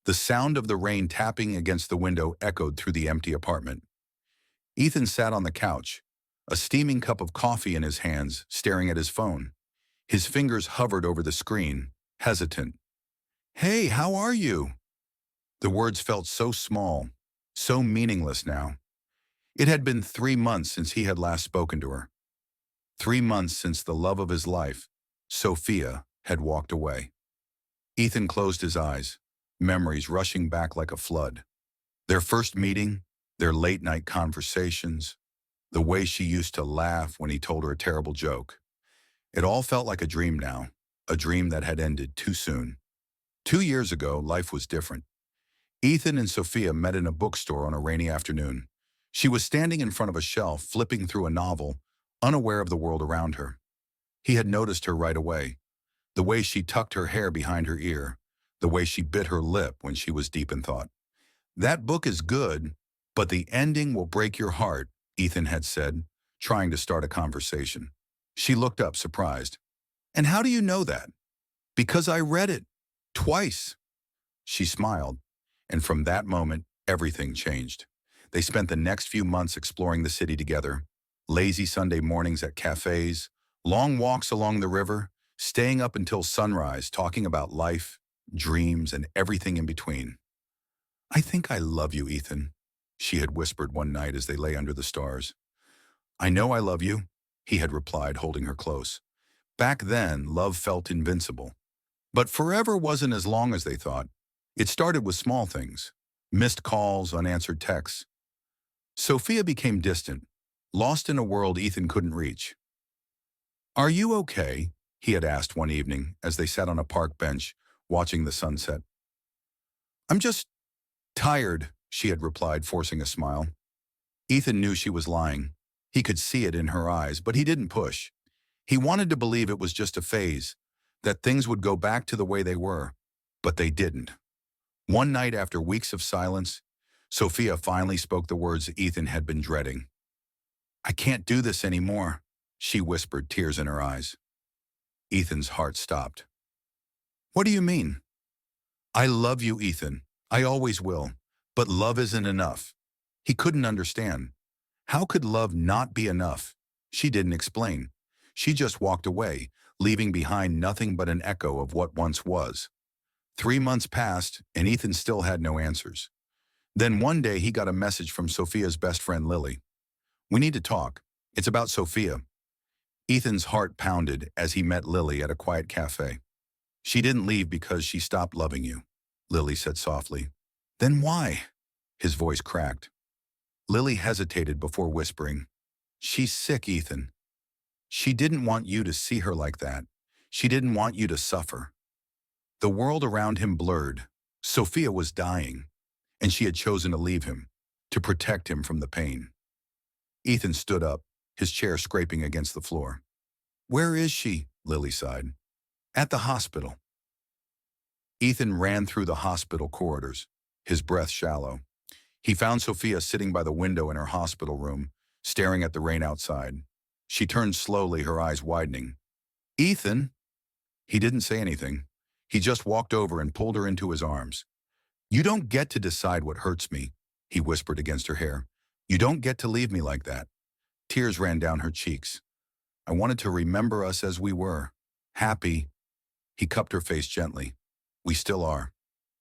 The sound of the rain tapping against the window echoed through the empty apartment. Ethan sat on the couch, a steaming cup of coffee in his hands, staring at his phone. His fingers hovered over the screen, hesitant. "Hey, how are you?" The words felt so small, so meaningless now. It had been 3 months since he had last spoken to her. 3 months since the love of his life, Sophia, had walked away. Ethan closed his eyes, memories rushing back like a flood. Their first meeting, their late-night conversations, the way she used to laugh when he told her a terrible joke. It all felt like a dream now, a dream that had ended too soon. 2 years ago, life was different. Ethan and Sophia met in a bookstore on a rainy afternoon. She was standing in front of a shelf, flipping through a novel, unaware of the world around her. He had noticed her right away. The way she tucked her hair behind her ear, the way she bit her lip when she was deep in thought. "That book is good, but the ending will break your heart," Ethan had said, trying to start a conversation. She looked up, surprised. "And how do you know that?" "Because I read it. Twice." She smiled, and from that moment, everything changed. They spent the next few months exploring the city together. Lazy Sunday mornings at cafes, long walks along the river, staying up until sunrise, talking about life, dreams, and everything in between. "I think I love you, Ethan," she had whispered one night as they lay under the stars. "I know I love you," he had replied, holding her close. Back then, love felt invincible. But forever wasn't as long as they thought. It started with small things, missed calls, unanswered texts. Sophia became distant, lost in a world Ethan couldn't reach. "Are you okay?" he had asked one evening as they sat on a park bench, watching the sunset. "I'm just tired," she had replied, forcing a smile. Ethan knew she was lying. He could see it in her eyes, but he didn't push. He wanted to believe it was just a phase, that things would go back to the way they were, but they didn't. One night, after weeks of silence, Sophia finally spoke the words Ethan had been dreading. "I can't do this anymore," she whispered, tears in her eyes. Ethan's heart stopped. "What do you mean?" "I love you, Ethan. I always will. But love isn't enough." He couldn't understand. How could love not be enough? She didn't explain. She just walked away, leaving behind nothing but an echo of what once was. 3 months passed, and Ethan still had no answers. Then one day he got a message from Sophia's best friend, Lily. "We need to talk. It's about Sophia." Ethan's heart pounded as he met Lily at a quiet cafe. "She didn't leave because she stopped loving you," Lily said softly. "Then why?" His voice cracked. Lily hesitated before whispering, "She's sick, Ethan. She didn't want you to see her like that. She didn't want you to suffer." The world around him blurred. Sophia was dying, and she had chosen to leave him, to protect him from the pain. Ethan stood up, his chair scraping against the floor. "Where is she?" Lily sighed. "At the hospital." Ethan ran through the hospital corridors, his breath shallow. He found Sophia sitting by the window in her hospital room, staring at the rain outside. She turned slowly, her eyes widening. "Ethan?" He didn't say anything. He just walked over and pulled her into his arms. "You don't get to decide what hurts me," he whispered against her hair. "You don't get to leave me like that." Tears ran down her cheeks. "I wanted to remember us as we were, happy." He cupped her face gently. "We still are.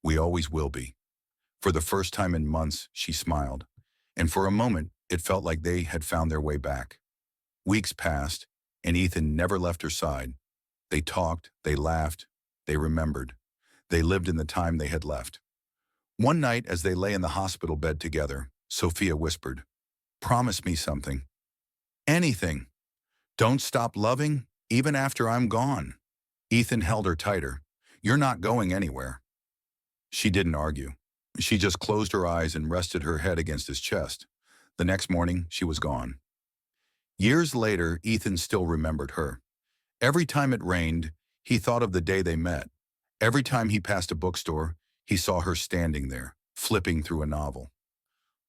We always will be." For the first time in months, she smiled, and for a moment, it felt like they had found their way back. Weeks passed, and Ethan never left her side. They talked, they laughed, they remembered. They lived in the time they had left. One night, as they lay in the hospital bed together, Sophia whispered, "Promise me something. Anything. Don't stop loving, even after I'm gone." Ethan held her tighter. "You're not going anywhere." She didn't argue. She just closed her eyes and rested her head against his chest. The next morning, she was gone. Years later, Ethan still remembered her. Every time it rained, he thought of the day they met. Every time he passed a bookstore, he saw her standing there, flipping through a novel.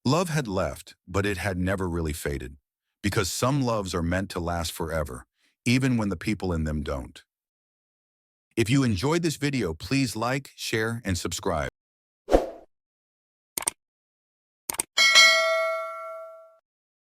Love had left, but it had never really faded, because some loves are meant to last forever, even when the people in them don't. If you enjoyed this video, please like, share, and subscribe.